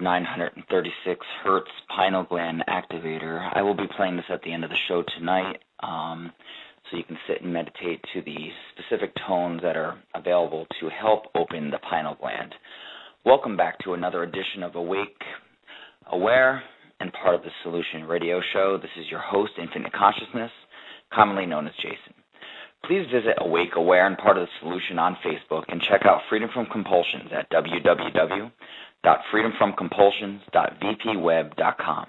936 hertz pineal gland activator. I will be playing this at the end of the show tonight, so you can sit and meditate to the specific tones that are available to help open the pineal gland. Welcome back to another edition of Awake, Aware, and part of the Solution radio show. This is your host, Infinite Consciousness, commonly known as Jason. Please visit Awake, Aware, and part of the Solution on Facebook and check out Freedom from Compulsions at www.freedomfromcompulsions.vpweb.com.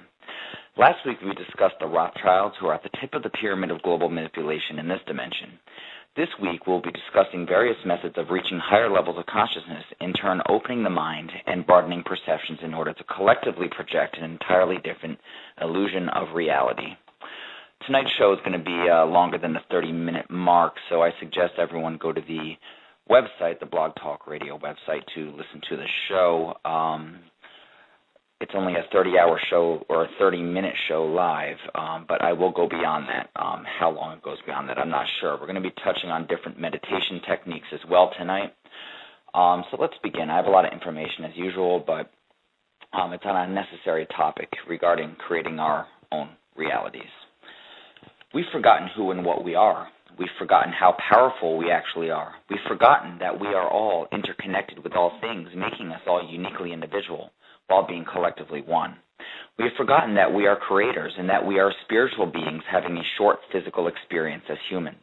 Last week we discussed the Rothschilds, who are at the tip of the pyramid of global manipulation in this dimension. This week we'll be discussing various methods of reaching higher levels of consciousness, in turn opening the mind and broadening perceptions in order to collectively project an entirely different illusion of reality. Tonight's show is going to be longer than the 30-minute mark, so I suggest everyone go to the website, the Blog Talk Radio website, to listen to the show. It's only a 30-hour show or a 30-minute show live, but I will go beyond that. How long it goes beyond that, I'm not sure. We're going to be touching on different meditation techniques as well tonight. So let's begin. I have a lot of information as usual, but it's on a necessary topic regarding creating our own realities. We've forgotten who and what we are. We've forgotten how powerful we actually are. We've forgotten that we are all interconnected with all things, making us all uniquely individual while being collectively one. We have forgotten that we are creators and that we are spiritual beings having a short physical experience as humans.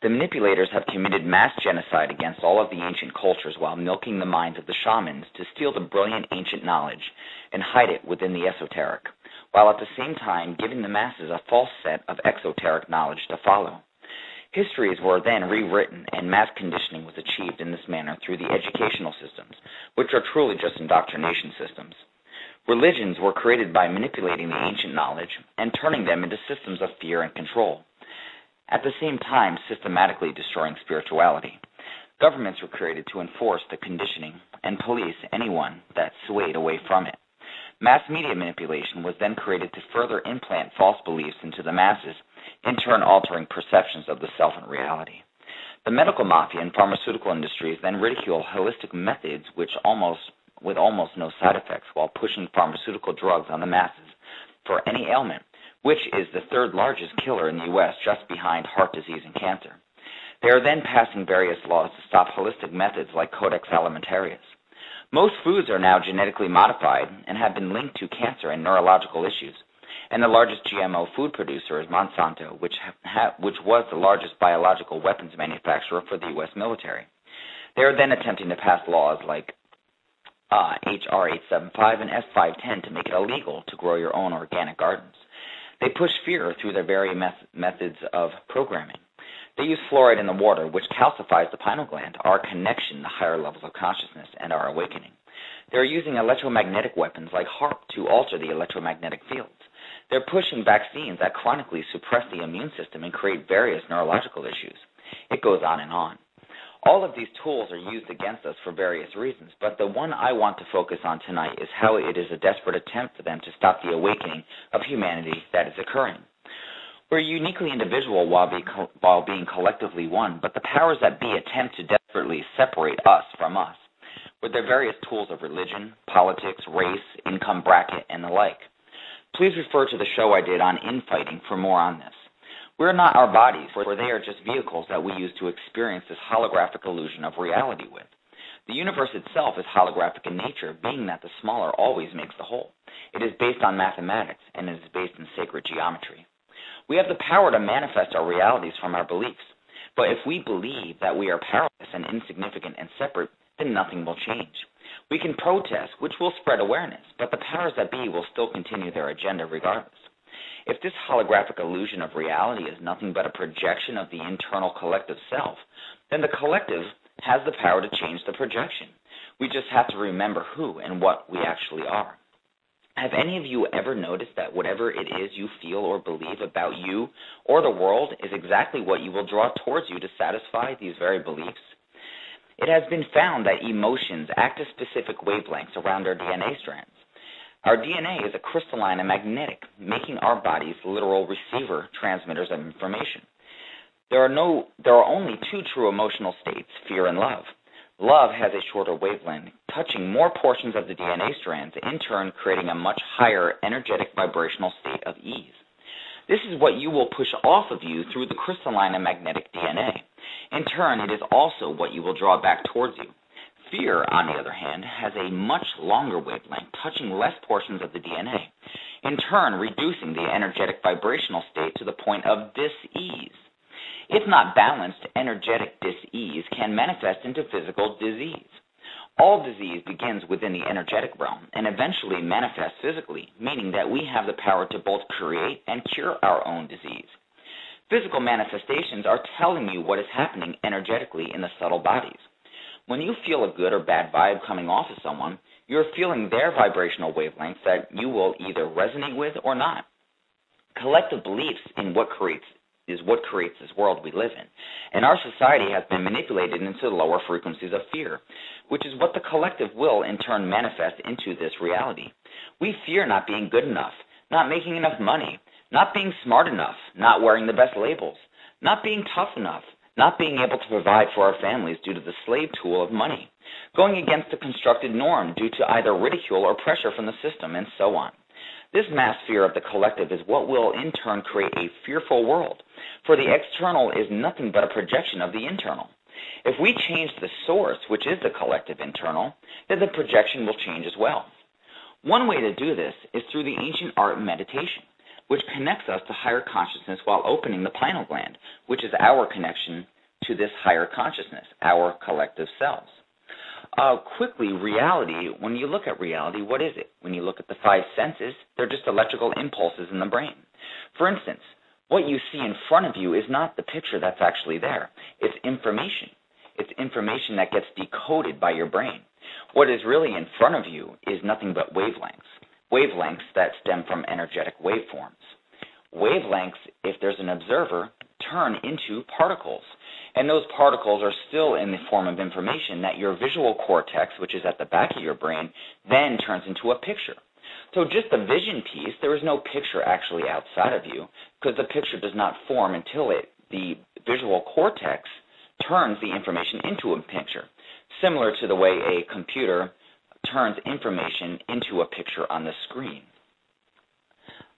The manipulators have committed mass genocide against all of the ancient cultures while milking the minds of the shamans to steal the brilliant ancient knowledge and hide it within the esoteric, while at the same time giving the masses a false set of exoteric knowledge to follow. Histories were then rewritten, and mass conditioning was achieved in this manner through the educational systems, which are truly just indoctrination systems. Religions were created by manipulating the ancient knowledge and turning them into systems of fear and control, at the same time systematically destroying spirituality. Governments were created to enforce the conditioning and police anyone that swayed away from it. Mass media manipulation was then created to further implant false beliefs into the masses, in turn altering perceptions of the self and reality. The medical mafia and pharmaceutical industries then ridicule holistic methods with almost no side effects while pushing pharmaceutical drugs on the masses for any ailment, which is the third largest killer in the U.S., just behind heart disease and cancer. They are then passing various laws to stop holistic methods like Codex Alimentarius. Most foods are now genetically modified and have been linked to cancer and neurological issues. And the largest GMO food producer is Monsanto, which was the largest biological weapons manufacturer for the U.S. military. They are then attempting to pass laws like H.R. 875 and S. 510 to make it illegal to grow your own organic gardens. They push fear through their very methods of programming. They use fluoride in the water, which calcifies the pineal gland, our connection to higher levels of consciousness and our awakening. They are using electromagnetic weapons like HAARP to alter the electromagnetic fields. They're pushing vaccines that chronically suppress the immune system and create various neurological issues. It goes on and on. All of these tools are used against us for various reasons, but the one I want to focus on tonight is how it is a desperate attempt for them to stop the awakening of humanity that is occurring. We're uniquely individual while being collectively one, but the powers that be attempt to desperately separate us from us with their various tools of religion, politics, race, income bracket, and the like. Please refer to the show I did on infighting for more on this. We're not our bodies, for they are just vehicles that we use to experience this holographic illusion of reality with. The universe itself is holographic in nature, being that the smaller always makes the whole. It is based on mathematics, and it is based in sacred geometry. We have the power to manifest our realities from our beliefs, but if we believe that we are powerless and insignificant and separate, then nothing will change. We can protest, which will spread awareness, but the powers that be will still continue their agenda regardless. If this holographic illusion of reality is nothing but a projection of the internal collective self, then the collective has the power to change the projection. We just have to remember who and what we actually are. Have any of you ever noticed that whatever it is you feel or believe about you or the world is exactly what you will draw towards you to satisfy these very beliefs? It has been found that emotions act as specific wavelengths around our DNA strands. Our DNA is a crystalline and magnetic, making our bodies literal receiver transmitters of information. There are only two true emotional states, fear and love. Love has a shorter wavelength, touching more portions of the DNA strands, in turn creating a much higher energetic vibrational state of ease. This is what you will push off of you through the crystalline and magnetic DNA. In turn, it is also what you will draw back towards you. Fear, on the other hand, has a much longer wavelength, touching less portions of the DNA, in turn reducing the energetic vibrational state to the point of dis-ease. If not balanced, energetic dis-ease can manifest into physical disease. All disease begins within the energetic realm and eventually manifests physically, meaning that we have the power to both create and cure our own disease. Physical manifestations are telling you what is happening energetically in the subtle bodies. When you feel a good or bad vibe coming off of someone, you're feeling their vibrational wavelengths that you will either resonate with or not. Collective beliefs in what creates this world we live in, and our society has been manipulated into the lower frequencies of fear, which is what the collective will in turn manifest into this reality. We fear not being good enough, not making enough money, not being smart enough, not wearing the best labels, not being tough enough, not being able to provide for our families due to the slave tool of money, going against the constructed norm due to either ridicule or pressure from the system, and so on. This mass fear of the collective is what will in turn create a fearful world, for the external is nothing but a projection of the internal. If we change the source, which is the collective internal, then the projection will change as well. One way to do this is through the ancient art of meditation, which connects us to higher consciousness while opening the pineal gland, which is our connection to this higher consciousness, our collective selves. Quickly, reality, when you look at reality, what is it? When you look at the five senses, they're just electrical impulses in the brain. For instance, what you see in front of you is not the picture that's actually there. It's information. It's information that gets decoded by your brain. What is really in front of you is nothing but wavelengths. Wavelengths that stem from energetic waveforms. Wavelengths, if there's an observer, turn into particles. And those particles are still in the form of information that your visual cortex, which is at the back of your brain, then turns into a picture. So just the vision piece, there is no picture actually outside of you, because the picture does not form until the visual cortex turns the information into a picture, similar to the way a computer turns information into a picture on the screen.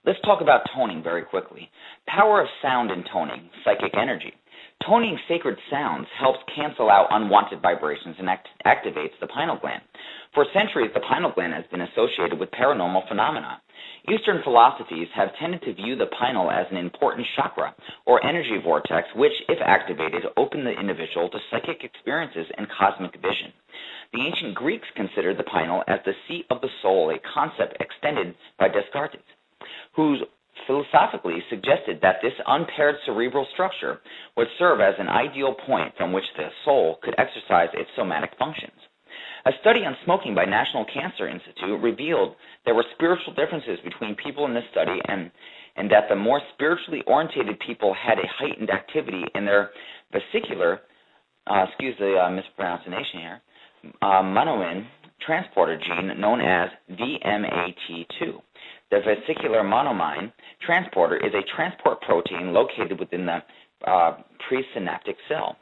Let's talk about toning very quickly. Power of sound and toning, psychic energy. Toning sacred sounds helps cancel out unwanted vibrations and activates the pineal gland. For centuries, the pineal gland has been associated with paranormal phenomena. Eastern philosophies have tended to view the pineal as an important chakra or energy vortex which, if activated, open the individual to psychic experiences and cosmic vision. The ancient Greeks considered the pineal as the seat of the soul, a concept extended by Descartes, whose philosophically suggested that this unpaired cerebral structure would serve as an ideal point from which the soul could exercise its somatic functions. A study on smoking by National Cancer Institute revealed there were spiritual differences between people in this study and that the more spiritually orientated people had a heightened activity in their vesicular, excuse the mispronunciation here, monoin transporter gene known as VMAT2. The vesicular monoamine transporter is a transport protein located within the presynaptic cell.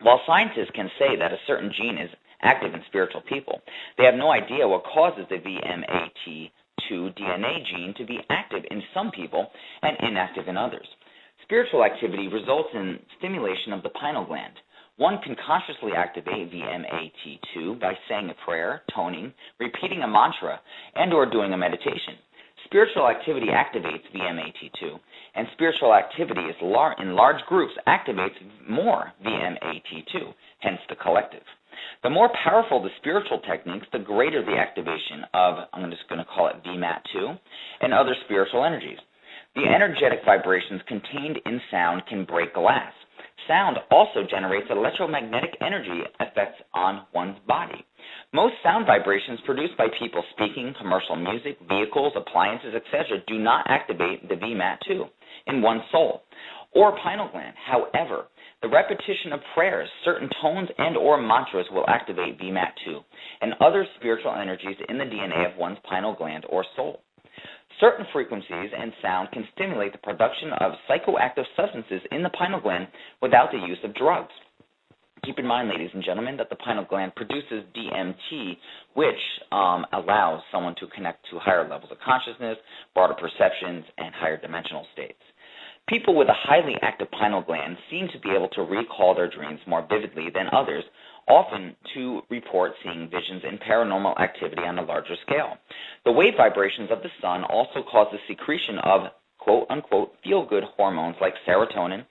While scientists can say that a certain gene is active in spiritual people, they have no idea what causes the VMAT2 DNA gene to be active in some people and inactive in others. Spiritual activity results in stimulation of the pineal gland. One can consciously activate VMAT2 by saying a prayer, toning, repeating a mantra, and or doing a meditation. Spiritual activity activates VMAT2, and spiritual activity in large groups activates more VMAT2, hence the collective. The more powerful the spiritual techniques, the greater the activation of, I'm just going to call it VMAT2, and other spiritual energies. The energetic vibrations contained in sound can break glass. Sound also generates electromagnetic energy effects on one's body. Most sound vibrations produced by people speaking, commercial music, vehicles, appliances, etc. do not activate the VMAT2 in one's soul or pineal gland. However, the repetition of prayers, certain tones, and or mantras will activate VMAT2 and other spiritual energies in the DNA of one's pineal gland or soul. Certain frequencies and sound can stimulate the production of psychoactive substances in the pineal gland without the use of drugs. Keep in mind, ladies and gentlemen, that the pineal gland produces DMT, which allows someone to connect to higher levels of consciousness, broader perceptions, and higher dimensional states. People with a highly active pineal gland seem to be able to recall their dreams more vividly than others, often to report seeing visions and paranormal activity on a larger scale. The wave vibrations of the sun also cause the secretion of quote-unquote feel-good hormones like serotonin,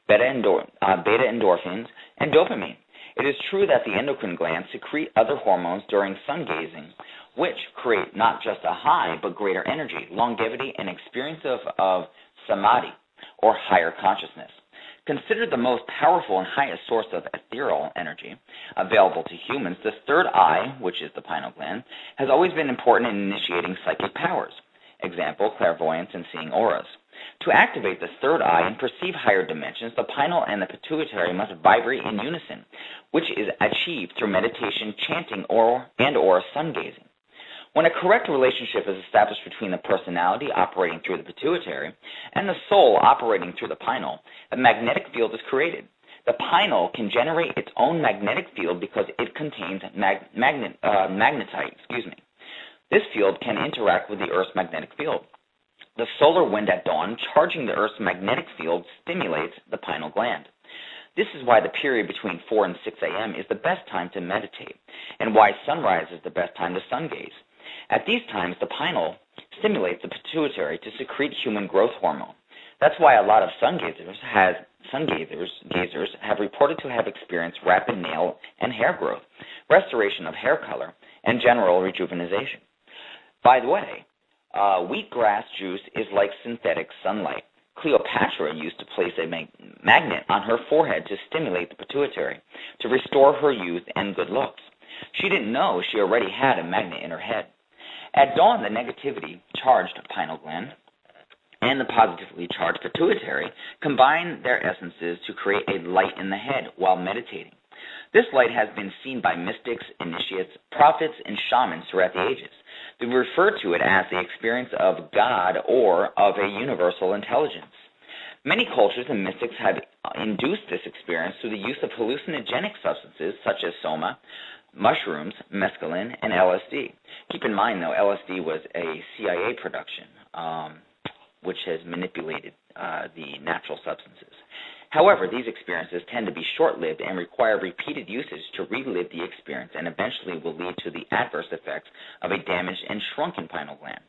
beta endorphins, and dopamine. It is true that the endocrine glands secrete other hormones during sun gazing, which create not just a high, but greater energy, longevity, and experience of samadhi, or higher consciousness. Considered the most powerful and highest source of ethereal energy available to humans, the third eye, which is the pineal gland, has always been important in initiating psychic powers. Example, clairvoyance and seeing auras. To activate the third eye and perceive higher dimensions, the pineal and the pituitary must vibrate in unison, which is achieved through meditation, chanting, or sun gazing. When a correct relationship is established between the personality operating through the pituitary and the soul operating through the pineal, a magnetic field is created. The pineal can generate its own magnetic field because it contains magnetite. This field can interact with the Earth's magnetic field. The solar wind at dawn, charging the Earth's magnetic field, stimulates the pineal gland. This is why the period between 4 and 6 a.m. is the best time to meditate, and why sunrise is the best time to sun gaze. At these times, the pineal stimulates the pituitary to secrete human growth hormone. That's why a lot of sun gazers have reported to have experienced rapid nail and hair growth, restoration of hair color, and general rejuvenation. By the way, wheatgrass juice is like synthetic sunlight. Cleopatra used to place a magnet on her forehead to stimulate the pituitary, to restore her youth and good looks. She didn't know she already had a magnet in her head. At dawn, the negativity-charged pineal gland and the positively charged pituitary combine their essences to create a light in the head while meditating. This light has been seen by mystics, initiates, prophets, and shamans throughout the ages. They refer to it as the experience of God or of a universal intelligence. Many cultures and mystics have induced this experience through the use of hallucinogenic substances such as soma, mushrooms, mescaline, and LSD. Keep in mind, though, LSD was a CIA production, which has manipulated the natural substances. However, these experiences tend to be short-lived and require repeated usage to relive the experience and eventually will lead to the adverse effects of a damaged and shrunken pineal gland.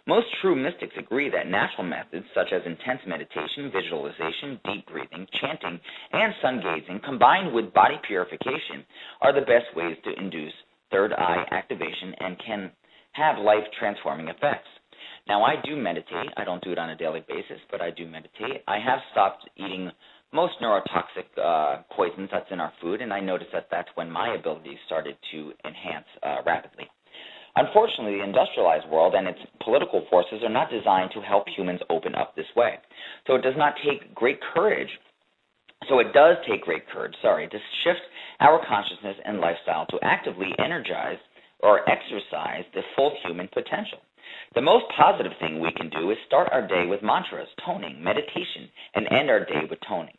Most true mystics agree that natural methods such as intense meditation, visualization, deep breathing, chanting, and sun gazing combined with body purification are the best ways to induce third eye activation and can have life-transforming effects. Now, I do meditate. I don't do it on a daily basis, but I do meditate. I have stopped eating most neurotoxic poisons that's in our food, and I noticed that that's when my abilities started to enhance rapidly. Unfortunately, the industrialized world and its political forces are not designed to help humans open up this way. So it does take great courage to shift our consciousness and lifestyle to actively energize or exercise the full human potential. The most positive thing we can do is start our day with mantras, toning, meditation, and end our day with toning.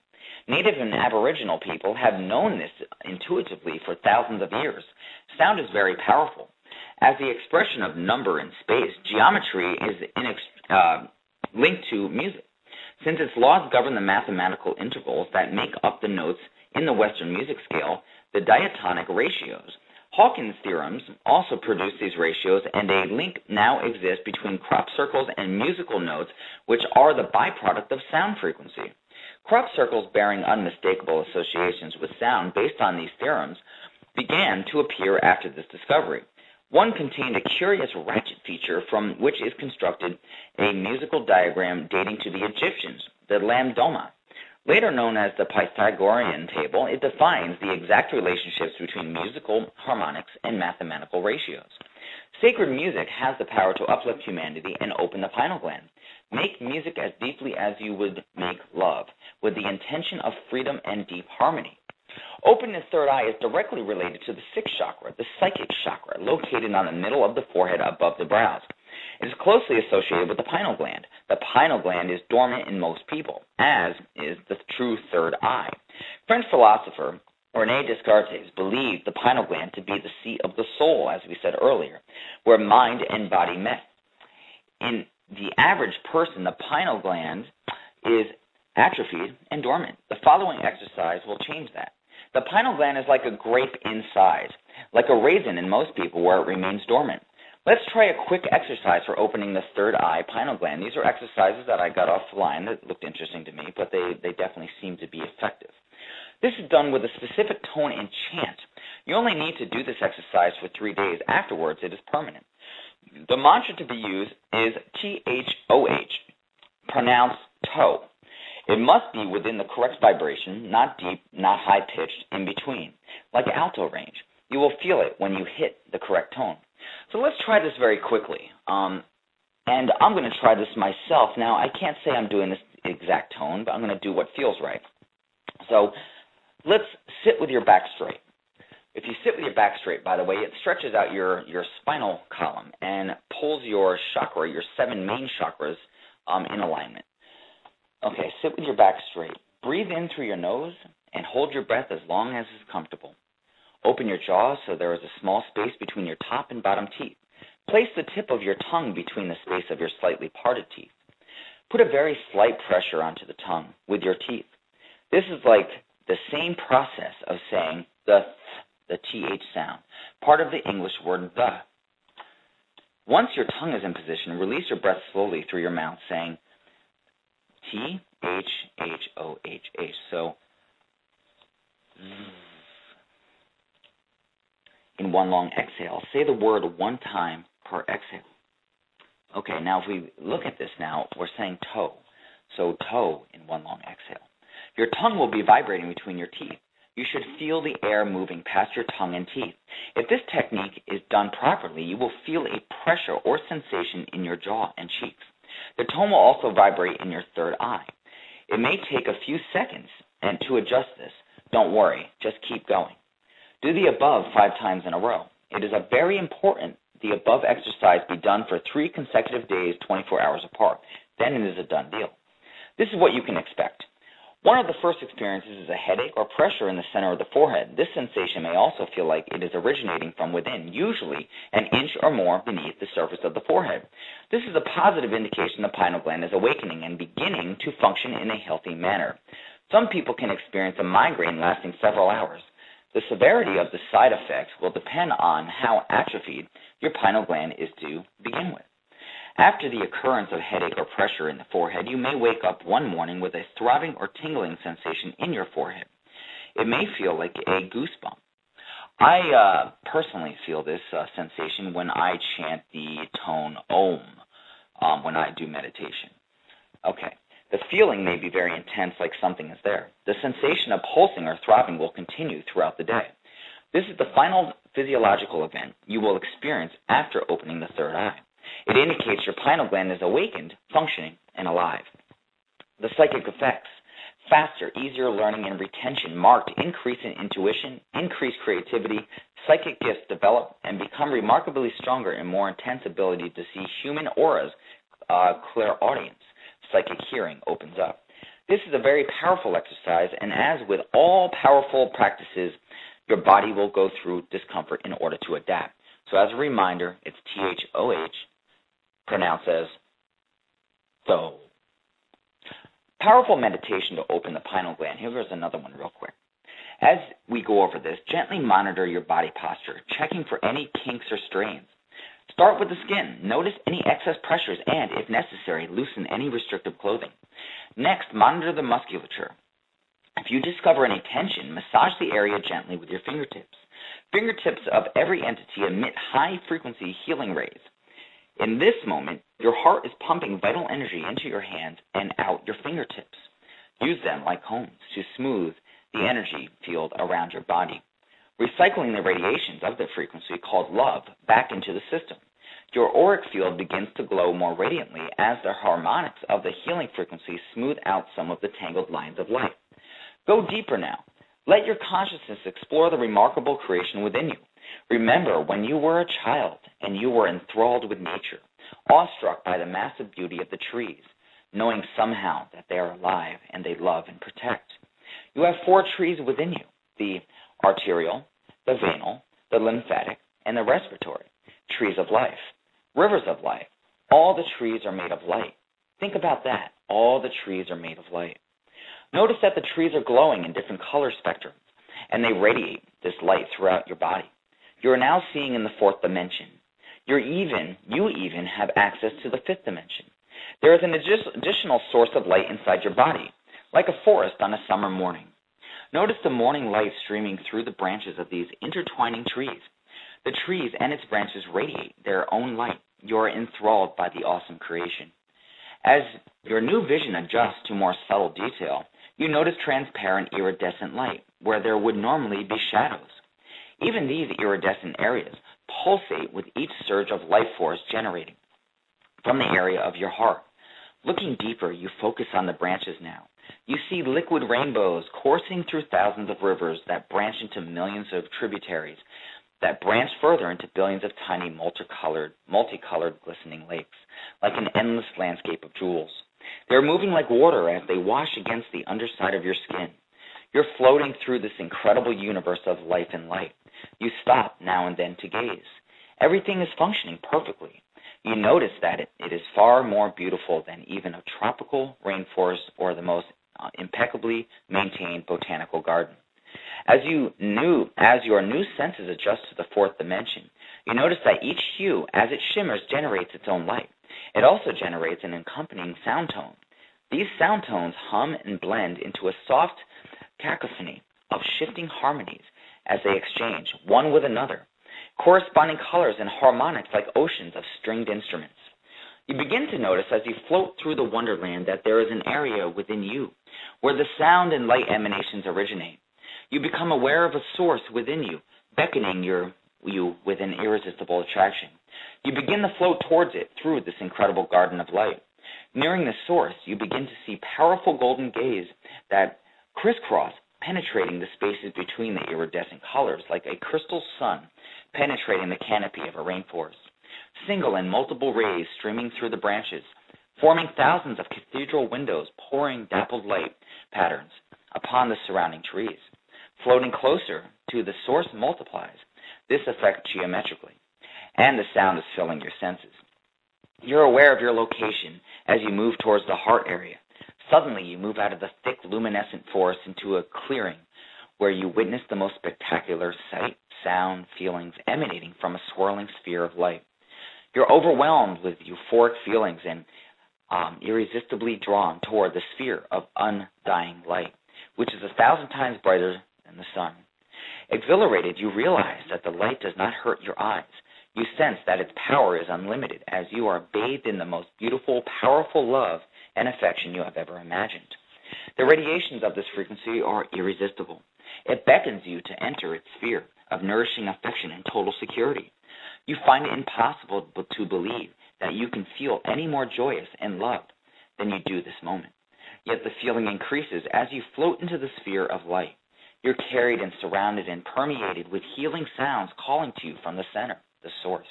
Native and Aboriginal people have known this intuitively for thousands of years. Sound is very powerful. As the expression of number in space, geometry is linked to music. Since its laws govern the mathematical intervals that make up the notes in the Western music scale, the diatonic ratios. Hawkins' theorems also produce these ratios, and a link now exists between crop circles and musical notes, which are the byproduct of sound frequency. Crop circles bearing unmistakable associations with sound based on these theorems began to appear after this discovery. One contained a curious ratchet feature from which is constructed a musical diagram dating to the Egyptians, the lambdoma. Later known as the Pythagorean table, it defines the exact relationships between musical harmonics and mathematical ratios. Sacred music has the power to uplift humanity and open the pineal gland. Make music as deeply as you would make love, with the intention of freedom and deep harmony. Opening the third eye is directly related to the sixth chakra, the psychic chakra, located on the middle of the forehead above the brows. It is closely associated with the pineal gland. The pineal gland is dormant in most people, as is the true third eye. French philosopher Rene Descartes believed the pineal gland to be the seat of the soul, as we said earlier, where mind and body met. In the average person, the pineal gland is atrophied and dormant. The following exercise will change that. The pineal gland is like a grape inside, like a raisin in most people where it remains dormant. Let's try a quick exercise for opening the third eye pineal gland. These are exercises that I got offline that looked interesting to me, but they definitely seem to be effective. This is done with a specific tone and chant. You only need to do this exercise for 3 days. Afterwards, it is permanent. The mantra to be used is THOH, pronounced toe. It must be within the correct vibration, not deep, not high-pitched, in between, like alto range. You will feel it when you hit the correct tone. So let's try this very quickly. And I'm going to try this myself. Now, I can't say I'm doing this exact tone, but I'm going to do what feels right. So let's sit with your back straight. If you sit with your back straight, by the way, it stretches out your spinal column and pulls your chakra, your 7 main chakras, in alignment. Okay, sit with your back straight. Breathe in through your nose and hold your breath as long as is comfortable. Open your jaw so there is a small space between your top and bottom teeth. Place the tip of your tongue between the space of your slightly parted teeth. Put a very slight pressure onto the tongue with your teeth. This is like the same process of saying the TH sound, part of the English word the. Once your tongue is in position, release your breath slowly through your mouth, saying T-H-H-O-H-H. So, in one long exhale. Say the word 1 time per exhale. Okay, now if we look at this now, we're saying toe. So toe in 1 long exhale. Your tongue will be vibrating between your teeth. You should feel the air moving past your tongue and teeth. If this technique is done properly, you will feel a pressure or sensation in your jaw and cheeks. The tone will also vibrate in your third eye. It may take a few seconds and to adjust this. Don't worry, just keep going. Do the above 5 times in a row. It is very important the above exercise be done for 3 consecutive days, 24 hours apart. Then it is a done deal. This is what you can expect. One of the first experiences is a headache or pressure in the center of the forehead. This sensation may also feel like it is originating from within, usually an inch or more beneath the surface of the forehead. This is a positive indication the pineal gland is awakening and beginning to function in a healthy manner. Some people can experience a migraine lasting several hours. The severity of the side effects will depend on how atrophied your pineal gland is to begin with. After the occurrence of headache or pressure in the forehead, you may wake up one morning with a throbbing or tingling sensation in your forehead. It may feel like a goosebump. I personally feel this sensation when I chant the tone Om when I do meditation. Okay. The feeling may be very intense, like something is there. The sensation of pulsing or throbbing will continue throughout the day. This is the final physiological event you will experience after opening the third eye. It indicates your pineal gland is awakened, functioning, and alive. The psychic effects: faster, easier learning and retention, marked increase in intuition, increased creativity, psychic gifts develop and become remarkably stronger and more intense ability to see human auras, clairaudience. Psychic hearing opens up. This is a very powerful exercise, and as with all powerful practices, your body will go through discomfort in order to adapt. So as a reminder, it's THOH, pronounced as THO. Powerful meditation to open the pineal gland. Here's another one real quick. As we go over this, gently monitor your body posture, checking for any kinks or strains. Start with the skin. Notice any excess pressures and, if necessary, loosen any restrictive clothing. Next, monitor the musculature. If you discover any tension, massage the area gently with your fingertips. Fingertips of every entity emit high-frequency healing rays. In this moment, your heart is pumping vital energy into your hands and out your fingertips. Use them like combs to smooth the energy field around your body, recycling the radiations of the frequency called love back into the system. Your auric field begins to glow more radiantly as the harmonics of the healing frequency smooth out some of the tangled lines of light. Go deeper now. Let your consciousness explore the remarkable creation within you. Remember when you were a child and you were enthralled with nature, awestruck by the massive beauty of the trees, knowing somehow that they are alive and they love and protect. You have 4 trees within you: the arterial, the venal, the lymphatic, and the respiratory. Trees of life, rivers of life. All the trees are made of light. Think about that. All the trees are made of light. Notice that the trees are glowing in different color spectrums, and they radiate this light throughout your body. You are now seeing in the fourth dimension. You even have access to the fifth dimension. There is an additional source of light inside your body, like a forest on a summer morning. Notice the morning light streaming through the branches of these intertwining trees. The trees and its branches radiate their own light. You are enthralled by the awesome creation. As your new vision adjusts to more subtle detail, you notice transparent iridescent light where there would normally be shadows. Even these iridescent areas pulsate with each surge of life force generating from the area of your heart. Looking deeper, you focus on the branches now. You see liquid rainbows coursing through thousands of rivers that branch into millions of tributaries that branch further into billions of tiny multicolored glistening lakes, like an endless landscape of jewels. They're moving like water as they wash against the underside of your skin. You're floating through this incredible universe of life and light. You stop now and then to gaze. Everything is functioning perfectly. You notice that it is far more beautiful than even a tropical rainforest or the most impeccably maintained botanical garden. As your new senses adjust to the fourth dimension, you notice that each hue, as it shimmers, generates its own light. It also generates an accompanying sound tone. These sound tones hum and blend into a soft cacophony of shifting harmonies as they exchange one with another, corresponding colors and harmonics like oceans of stringed instruments. You begin to notice as you float through the wonderland that there is an area within you where the sound and light emanations originate. You become aware of a source within you, beckoning you with an irresistible attraction. You begin to float towards it through this incredible garden of light. Nearing the source, you begin to see powerful golden gaze that crisscross, penetrating the spaces between the iridescent colors like a crystal sun penetrating the canopy of a rainforest. Single and multiple rays streaming through the branches, forming thousands of cathedral windows, pouring dappled light patterns upon the surrounding trees. Floating closer to the source multiplies this effect geometrically, and the sound is filling your senses. You're aware of your location as you move towards the heart area. Suddenly, you move out of the thick, luminescent forest into a clearing where you witness the most spectacular sight, sound, feelings emanating from a swirling sphere of light. You're overwhelmed with euphoric feelings and irresistibly drawn toward the sphere of undying light, which is 1,000 times brighter than the sun. Exhilarated, you realize that the light does not hurt your eyes. You sense that its power is unlimited as you are bathed in the most beautiful, powerful love and affection you have ever imagined. The radiations of this frequency are irresistible. It beckons you to enter its sphere of nourishing affection and total security. You find it impossible to believe that you can feel any more joyous and loved than you do this moment. Yet the feeling increases as you float into the sphere of light. You're carried and surrounded and permeated with healing sounds calling to you from the center, the source.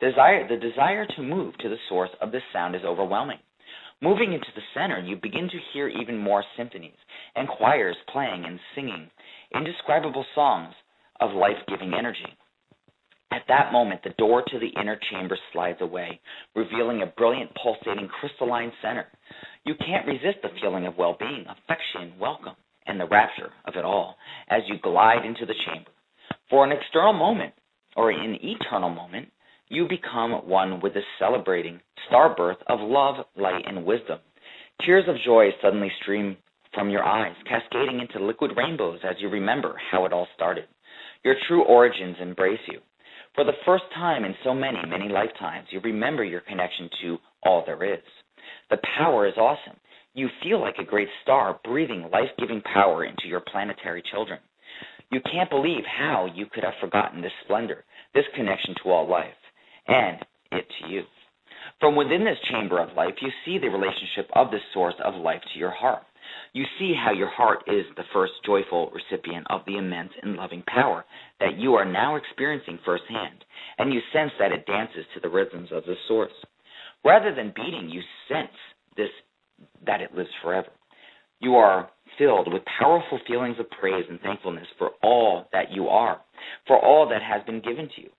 The desire to move to the source of this sound is overwhelming. Moving into the center, you begin to hear even more symphonies and choirs playing and singing indescribable songs of life-giving energy. At that moment, the door to the inner chamber slides away, revealing a brilliant, pulsating, crystalline center. You can't resist the feeling of well-being, affection, welcome, and the rapture of it all as you glide into the chamber. For an external moment, or an eternal moment, you become one with the celebrating star birth of love, light, and wisdom. Tears of joy suddenly stream from your eyes, cascading into liquid rainbows as you remember how it all started. Your true origins embrace you. For the first time in so many, many lifetimes, you remember your connection to all there is. The power is awesome. You feel like a great star breathing life-giving power into your planetary children. You can't believe how you could have forgotten this splendor, this connection to all life, and it to you. From within this chamber of life, you see the relationship of the source of life to your heart. You see how your heart is the first joyful recipient of the immense and loving power that you are now experiencing firsthand, and you sense that it dances to the rhythms of the source. Rather than beating, you sense that it lives forever. You are filled with powerful feelings of praise and thankfulness for all that you are, for all that has been given to you.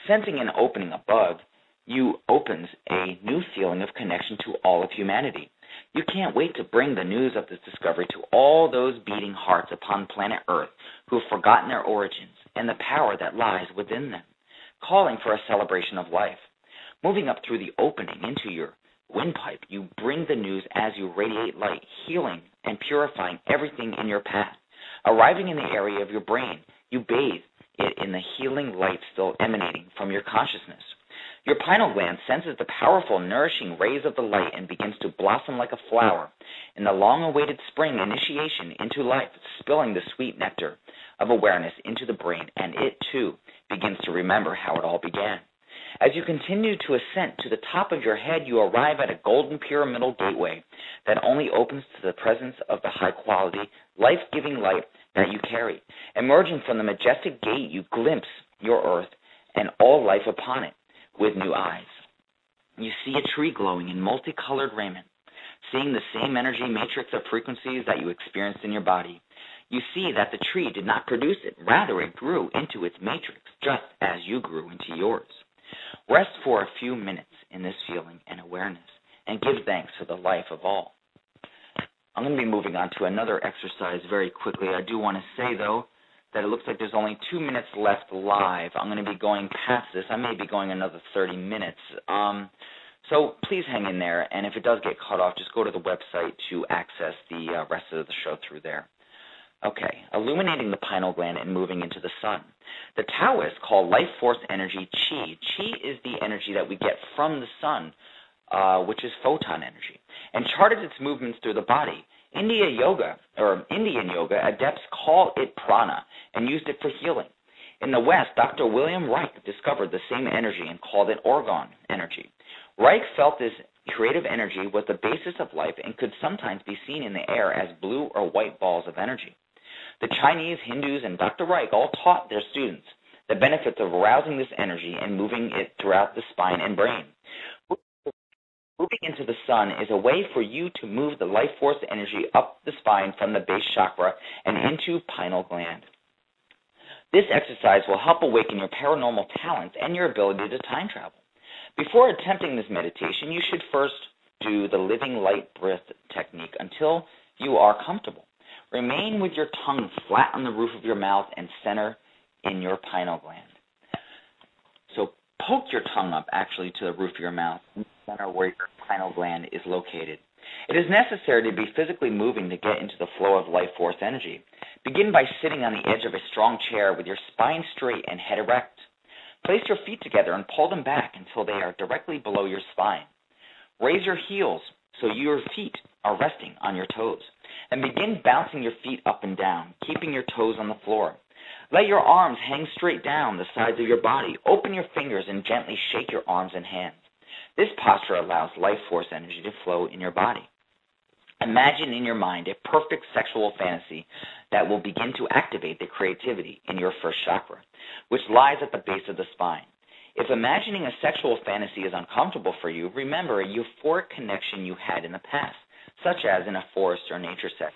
Sensing an opening above you opens a new feeling of connection to all of humanity. You can't wait to bring the news of this discovery to all those beating hearts upon planet Earth who have forgotten their origins and the power that lies within them, calling for a celebration of life. Moving up through the opening into your windpipe, you bring the news as you radiate light, healing and purifying everything in your path. Arriving in the area of your brain, you bathe it in the healing light still emanating from your consciousness. Your pineal gland senses the powerful, nourishing rays of the light and begins to blossom like a flower in the long-awaited spring initiation into life, spilling the sweet nectar of awareness into the brain, and it, too, begins to remember how it all began. As you continue to ascend to the top of your head, you arrive at a golden pyramidal gateway that only opens to the presence of the high-quality, life-giving light that you carry. Emerging from the majestic gate, you glimpse your earth and all life upon it with new eyes. You see a tree glowing in multicolored raiment, seeing the same energy matrix of frequencies that you experienced in your body. You see that the tree did not produce it, rather it grew into its matrix, just as you grew into yours. Rest for a few minutes in this feeling and awareness, and give thanks for the life of all. I'm going to be moving on to another exercise very quickly. I do want to say, though, that it looks like there's only 2 minutes left live. I'm going to be going past this. I may be going another 30 minutes. So please hang in there, and if it does get cut off, just go to the website to access the rest of the show through there. Okay, illuminating the pineal gland and moving into the sun. The Taoists call life force energy Qi. Qi is the energy that we get from the sun, which is photon energy, and charted its movements through the body. Indian yoga adepts call it prana and used it for healing. In the West, Dr. William Reich discovered the same energy and called it orgone energy. Reich felt this creative energy was the basis of life and could sometimes be seen in the air as blue or white balls of energy. The Chinese, Hindus, and Dr. Reich all taught their students the benefits of arousing this energy and moving it throughout the spine and brain. Moving into the sun is a way for you to move the life force energy up the spine from the base chakra and into pineal gland. This exercise will help awaken your paranormal talents and your ability to time travel. Before attempting this meditation, you should first do the living light breath technique until you are comfortable. Remain with your tongue flat on the roof of your mouth and center in your pineal gland. So poke your tongue up actually to the roof of your mouth, center where your pineal gland is located. It is necessary to be physically moving to get into the flow of life force energy. Begin by sitting on the edge of a strong chair with your spine straight and head erect. Place your feet together and pull them back until they are directly below your spine. Raise your heels so your feet are resting on your toes, and begin bouncing your feet up and down, keeping your toes on the floor. Let your arms hang straight down the sides of your body. Open your fingers and gently shake your arms and hands. This posture allows life force energy to flow in your body. Imagine in your mind a perfect sexual fantasy that will begin to activate the creativity in your first chakra, which lies at the base of the spine. If imagining a sexual fantasy is uncomfortable for you, remember a euphoric connection you had in the past, such as in a forest or nature setting.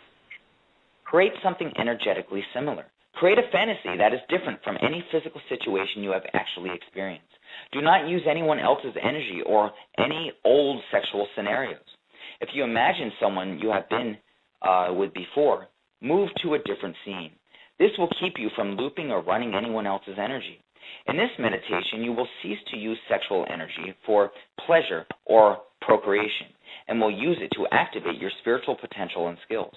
Create something energetically similar. Create a fantasy that is different from any physical situation you have actually experienced. Do not use anyone else's energy or any old sexual scenarios. If you imagine someone you have been with before, move to a different scene. This will keep you from looping or running anyone else's energy. In this meditation, you will cease to use sexual energy for pleasure or procreation, and will use it to activate your spiritual potential and skills.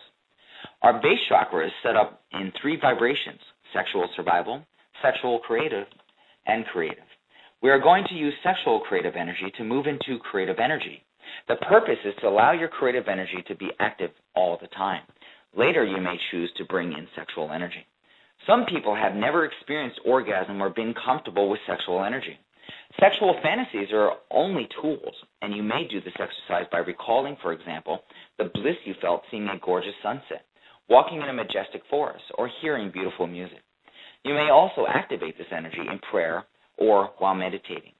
Our base chakra is set up in 3 vibrations: sexual survival, sexual creative, and creative. We are going to use sexual creative energy to move into creative energy. The purpose is to allow your creative energy to be active all the time. Later, you may choose to bring in sexual energy. Some people have never experienced orgasm or been comfortable with sexual energy. Sexual fantasies are only tools, and you may do this exercise by recalling, for example, the bliss you felt seeing a gorgeous sunset, walking in a majestic forest, or hearing beautiful music. You may also activate this energy in prayer or while meditating.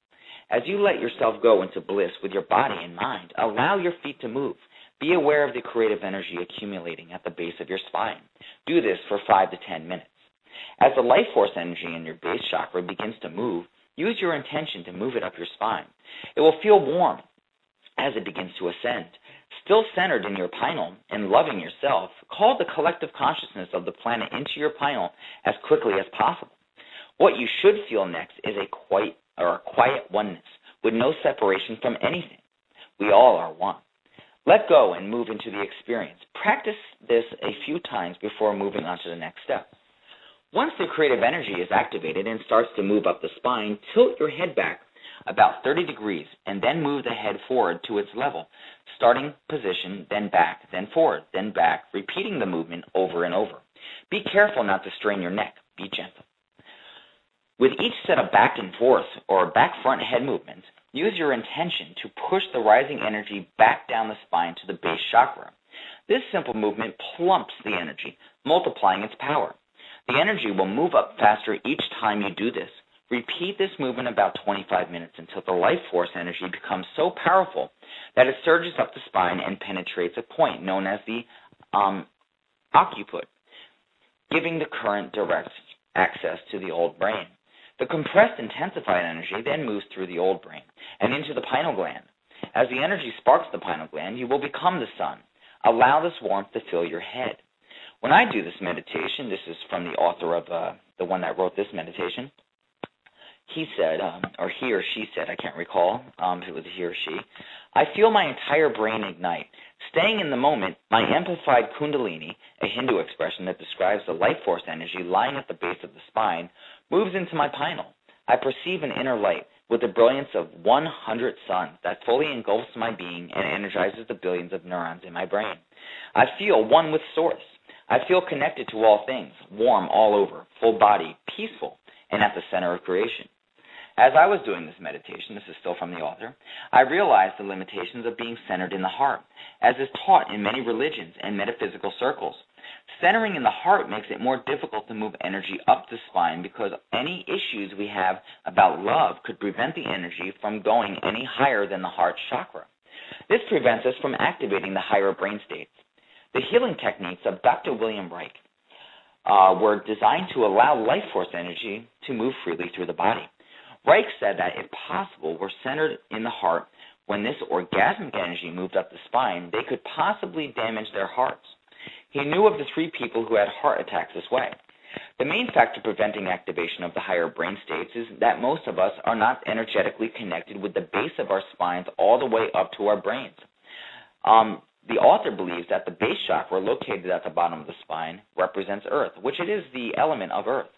As you let yourself go into bliss with your body and mind, allow your feet to move. Be aware of the creative energy accumulating at the base of your spine. Do this for 5 to 10 minutes. As the life force energy in your base chakra begins to move, use your intention to move it up your spine. It will feel warm as it begins to ascend. Still centered in your pineal and loving yourself, call the collective consciousness of the planet into your pineal as quickly as possible. What you should feel next is a quiet oneness with no separation from anything. We all are one. Let go and move into the experience. Practice this a few times before moving on to the next step. Once the creative energy is activated and starts to move up the spine, tilt your head back about 30 degrees and then move the head forward to its level. Starting position, then back, then forward, then back, repeating the movement over and over. Be careful not to strain your neck. Be gentle. With each set of back and forth or back front head movements, use your intention to push the rising energy back down the spine to the base chakra. This simple movement plumps the energy, multiplying its power. The energy will move up faster each time you do this. Repeat this movement about 25 minutes until the life force energy becomes so powerful that it surges up the spine and penetrates a point known as the occiput, giving the current direct access to the old brain. The compressed, intensified energy then moves through the old brain and into the pineal gland. As the energy sparks the pineal gland, you will become the sun. Allow this warmth to fill your head. When I do this meditation, this is from the author of the one that wrote this meditation, he said, or he or she said, I can't recall if it was a he or she, I feel my entire brain ignite. Staying in the moment, my amplified Kundalini, a Hindu expression that describes the life force energy lying at the base of the spine, moves into my pineal. I perceive an inner light with the brilliance of 100 suns that fully engulfs my being and energizes the billions of neurons in my brain. I feel one with Source. I feel connected to all things, warm all over, full body, peaceful, and at the center of creation. As I was doing this meditation, this is still from the author, I realized the limitations of being centered in the heart, as is taught in many religions and metaphysical circles. Centering in the heart makes it more difficult to move energy up the spine because any issues we have about love could prevent the energy from going any higher than the heart chakra. This prevents us from activating the higher brain states. The healing techniques of Dr. William Reich were designed to allow life force energy to move freely through the body. Reich said that if possible were centered in the heart, when this orgasmic energy moved up the spine, they could possibly damage their hearts. He knew of the 3 people who had heart attacks this way. The main factor preventing activation of the higher brain states is that most of us are not energetically connected with the base of our spines all the way up to our brains. The author believes that the base chakra, located at the bottom of the spine, represents Earth, which it is the element of Earth,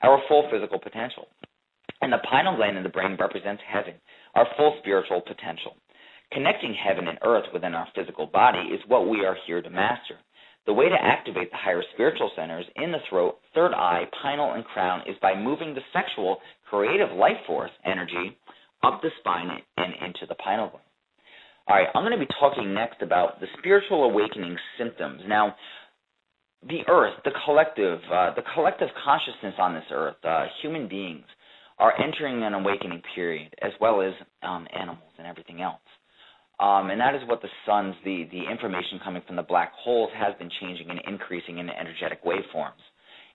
our full physical potential. And the pineal gland in the brain represents heaven, our full spiritual potential. Connecting heaven and earth within our physical body is what we are here to master. The way to activate the higher spiritual centers in the throat, third eye, pineal, and crown is by moving the sexual, creative life force energy up the spine and into the pineal gland. All right, I'm going to be talking next about the spiritual awakening symptoms. Now, the earth, the collective consciousness on this earth, human beings, are entering an awakening period, as well as animals and everything else. And that is what the suns, the information coming from the black holes has been changing and increasing in energetic waveforms.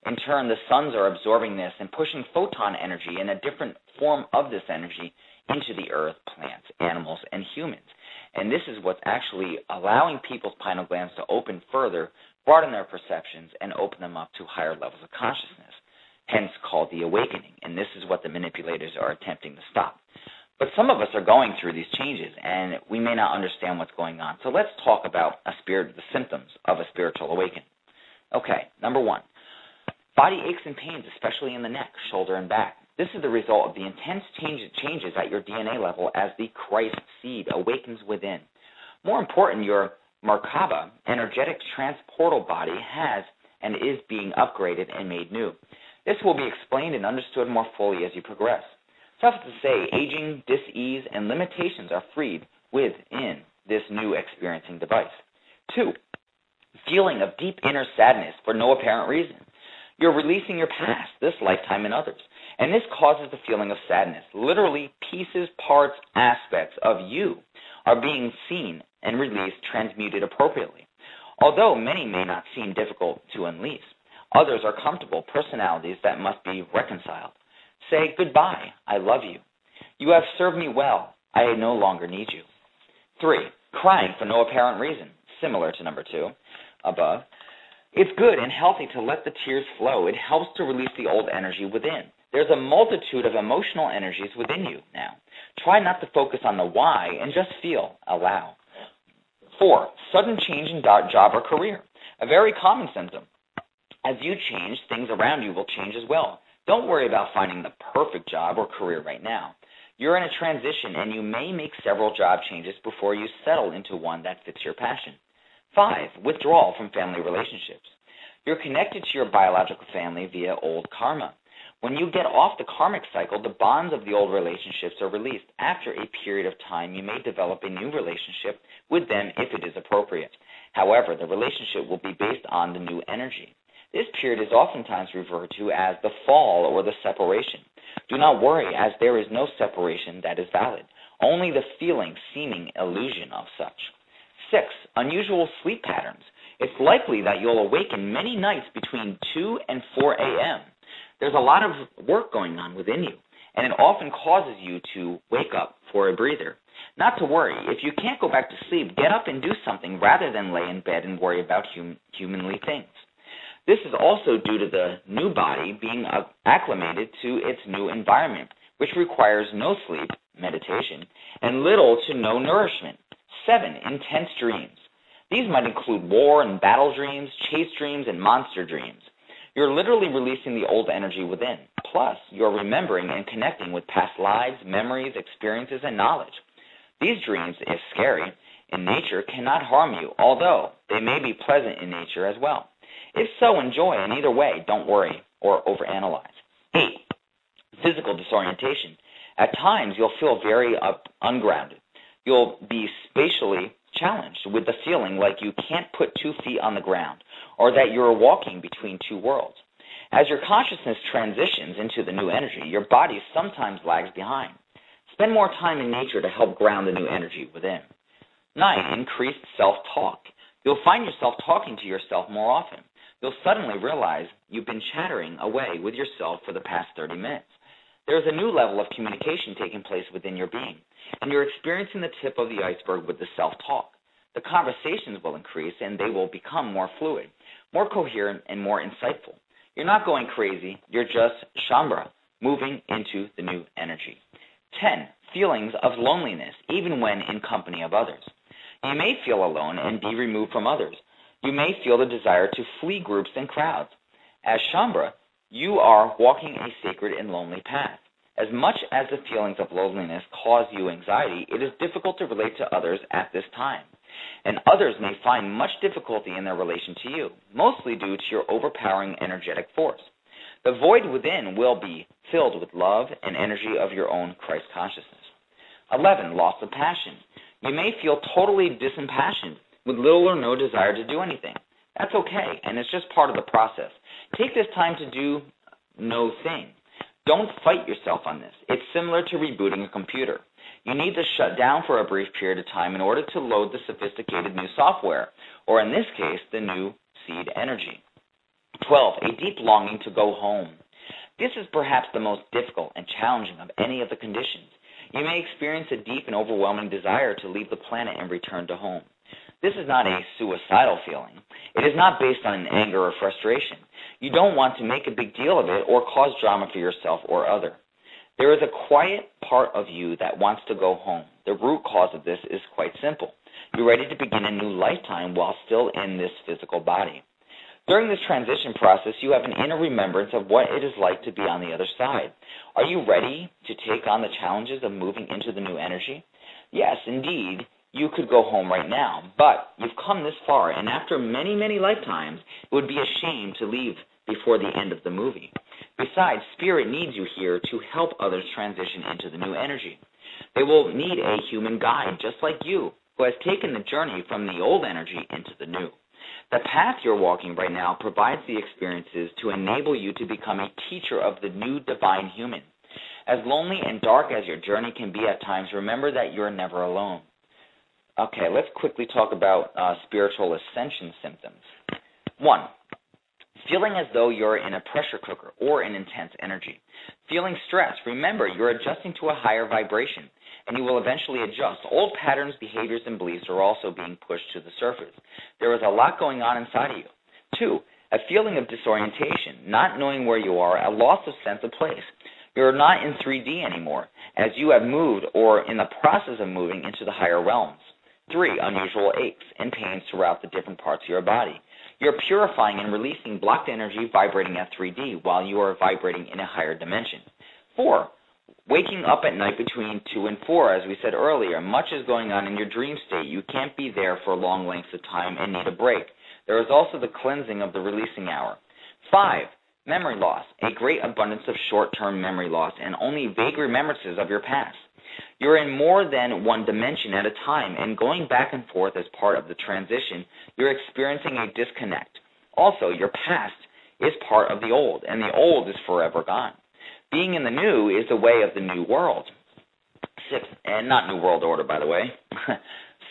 In turn, the suns are absorbing this and pushing photon energy in a different form of this energy into the earth, plants, animals, and humans. And this is what's actually allowing people's pineal glands to open further, broaden their perceptions, and open them up to higher levels of consciousness, hence called the awakening. And this is what the manipulators are attempting to stop. But some of us are going through these changes, and we may not understand what's going on. So let's talk about the symptoms of a spiritual awakening. Okay, number 1, body aches and pains, especially in the neck, shoulder, and back. This is the result of the intense changes at your DNA level as the Christ seed awakens within. More important, your Merkaba, energetic transportal body, has and is being upgraded and made new. This will be explained and understood more fully as you progress. Suffice to say, aging, dis-ease, and limitations are freed within this new experiencing device. 2, feeling of deep inner sadness for no apparent reason. You're releasing your past, this lifetime, and others. And this causes the feeling of sadness. Literally, pieces, parts, aspects of you are being seen and release transmuted appropriately. Although many may not seem difficult to unleash, others are comfortable personalities that must be reconciled. Say goodbye, I love you. You have served me well, I no longer need you. 3. Crying for no apparent reason, similar to number 2 above. It's good and healthy to let the tears flow. It helps to release the old energy within. There's a multitude of emotional energies within you now. Try not to focus on the why and just feel, allow. 4. Sudden change in job or career, a very common symptom. As you change, things around you will change as well. Don't worry about finding the perfect job or career right now. You're in a transition and you may make several job changes before you settle into one that fits your passion. 5. Withdrawal from family relationships. You're connected to your biological family via old karma. When you get off the karmic cycle, the bonds of the old relationships are released. After a period of time, you may develop a new relationship with them if it is appropriate. However, the relationship will be based on the new energy. This period is oftentimes referred to as the fall or the separation. Do not worry, as there is no separation that is valid, only the feeling, seeming illusion of such. 6. Unusual sleep patterns. It's likely that you'll awaken many nights between 2 and 4 a.m. There's a lot of work going on within you, and it often causes you to wake up for a breather. Not to worry. If you can't go back to sleep, get up and do something rather than lay in bed and worry about humanly things. This is also due to the new body being acclimated to its new environment, which requires no sleep, meditation, and little to no nourishment. 7. Intense dreams. These might include war and battle dreams, chase dreams, and monster dreams. You're literally releasing the old energy within. Plus, you're remembering and connecting with past lives, memories, experiences, and knowledge. These dreams, if scary in nature, cannot harm you, although they may be pleasant in nature as well. If so, enjoy, and either way, don't worry or overanalyze. 8. Physical disorientation. At times, you'll feel very ungrounded. You'll be spatially challenged with the feeling like you can't put 2 feet on the ground, or that you're walking between 2 worlds. As your consciousness transitions into the new energy, your body sometimes lags behind. Spend more time in nature to help ground the new energy within. 9. Increased self-talk. You'll find yourself talking to yourself more often. You'll suddenly realize you've been chattering away with yourself for the past 30 minutes. There is a new level of communication taking place within your being, and you're experiencing the tip of the iceberg with the self-talk. The conversations will increase, and they will become more fluid, more coherent, and more insightful. You're not going crazy. You're just Shambhala, moving into the new energy. 10. Feelings of loneliness, even when in company of others. You may feel alone and be removed from others. You may feel the desire to flee groups and crowds. As Shambhala, you are walking a sacred and lonely path. As much as the feelings of loneliness cause you anxiety, it is difficult to relate to others at this time. And others may find much difficulty in their relation to you, mostly due to your overpowering energetic force. The void within will be filled with love and energy of your own Christ consciousness. 11. Loss of passion. You may feel totally disimpassioned, with little or no desire to do anything. That's okay, and it's just part of the process. Take this time to do no thing. Don't fight yourself on this. It's similar to rebooting a computer. You need to shut down for a brief period of time in order to load the sophisticated new software, or in this case, the new seed energy. 12. A deep longing to go home. This is perhaps the most difficult and challenging of any of the conditions. You may experience a deep and overwhelming desire to leave the planet and return to home. This is not a suicidal feeling. It is not based on anger or frustration. You don't want to make a big deal of it or cause drama for yourself or other. There is a quiet part of you that wants to go home. The root cause of this is quite simple. You're ready to begin a new lifetime while still in this physical body. During this transition process, you have an inner remembrance of what it is like to be on the other side. Are you ready to take on the challenges of moving into the new energy? Yes, indeed, you could go home right now, but you've come this far, and after many, many lifetimes, it would be a shame to leave before the end of the movie. Besides, Spirit needs you here to help others transition into the new energy. They will need a human guide, just like you, who has taken the journey from the old energy into the new. The path you're walking right now provides the experiences to enable you to become a teacher of the new divine human. As lonely and dark as your journey can be at times, remember that you're never alone. Okay, let's quickly talk about spiritual ascension symptoms. 1. Feeling as though you're in a pressure cooker or in intense energy. Feeling stress. Remember, you're adjusting to a higher vibration, and you will eventually adjust. Old patterns, behaviors, and beliefs are also being pushed to the surface. There is a lot going on inside of you. 2. A feeling of disorientation, not knowing where you are, a loss of sense of place. You're not in 3D anymore, as you have moved or in the process of moving into the higher realms. 3. Unusual aches and pains throughout the different parts of your body. You're purifying and releasing blocked energy vibrating at 3D while you are vibrating in a higher dimension. 4. Waking up at night between 2 and 4, as we said earlier. Much is going on in your dream state. You can't be there for long lengths of time and need a break. There is also the cleansing of the releasing hour. 5. Memory loss. A great abundance of short-term memory loss and only vague remembrances of your past. You're in more than one dimension at a time, and going back and forth as part of the transition, you're experiencing a disconnect. Also, your past is part of the old, and the old is forever gone. Being in the new is the way of the new world. 6, and not New World Order, by the way.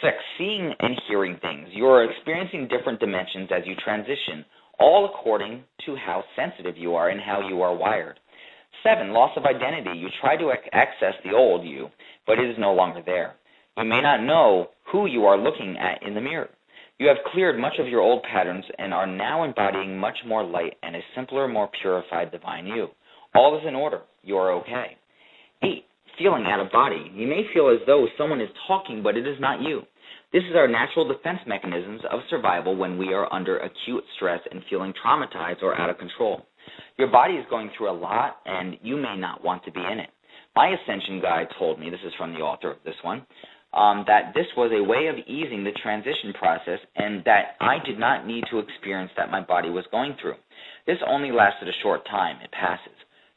6, seeing and hearing things. You are experiencing different dimensions as you transition, all according to how sensitive you are and how you are wired. 7, loss of identity. You try to access the old you, but it is no longer there. You may not know who you are looking at in the mirror. You have cleared much of your old patterns and are now embodying much more light and a simpler, more purified divine you. All is in order. You are okay. 8, feeling out of body. You may feel as though someone is talking, but it is not you. This is our natural defense mechanisms of survival when we are under acute stress and feeling traumatized or out of control. Your body is going through a lot, and you may not want to be in it. My Ascension guide told me, this is from the author of this one, that this was a way of easing the transition process and that I did not need to experience that my body was going through. This only lasted a short time. It passes.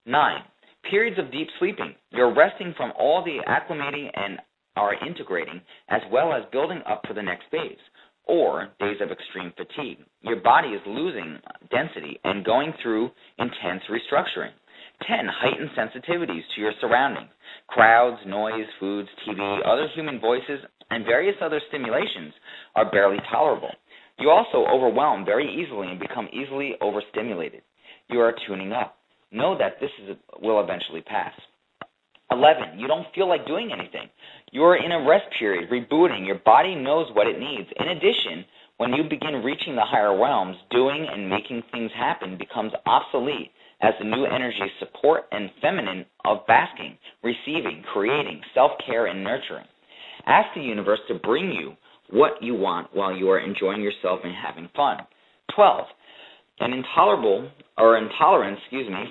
9, periods of deep sleeping. You're resting from all the acclimating and are integrating, as well as building up for the next phase, or days of extreme fatigue. Your body is losing density and going through intense restructuring. 10, heightened sensitivities to your surroundings. Crowds, noise, foods, TV, other human voices, and various other stimulations are barely tolerable. You also overwhelm very easily and become easily overstimulated. You are tuning up. Know that this will eventually pass. 11, you don't feel like doing anything. You are in a rest period, rebooting. Your body knows what it needs. In addition, when you begin reaching the higher realms, doing and making things happen becomes obsolete as the new energies support and feminine of basking, receiving, creating, self-care, and nurturing. Ask the universe to bring you what you want while you are enjoying yourself and having fun. 12, an intolerance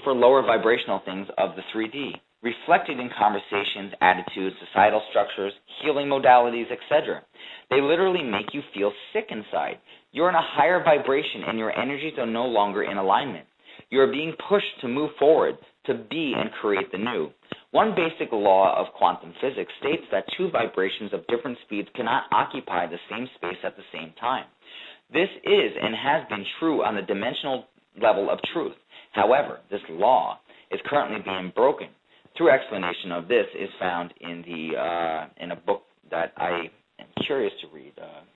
for lower vibrational things of the 3D, reflected in conversations, attitudes, societal structures, healing modalities, etc. They literally make you feel sick inside. You're in a higher vibration and your energies are no longer in alignment. You are being pushed to move forward, to be and create the new. One basic law of quantum physics states that two vibrations of different speeds cannot occupy the same space at the same time. This is and has been true on the dimensional level of truth. However, this law is currently being broken. True explanation of this is found in a book that I am curious to read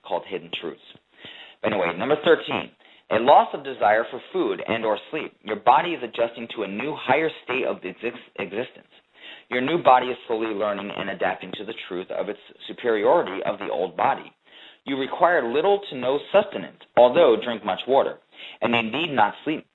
called Hidden Truths. Anyway, number 13, a loss of desire for food and or sleep. Your body is adjusting to a new higher state of existence. Your new body is slowly learning and adapting to the truth of its superiority of the old body. You require little to no sustenance, although drink much water, and you need not sleep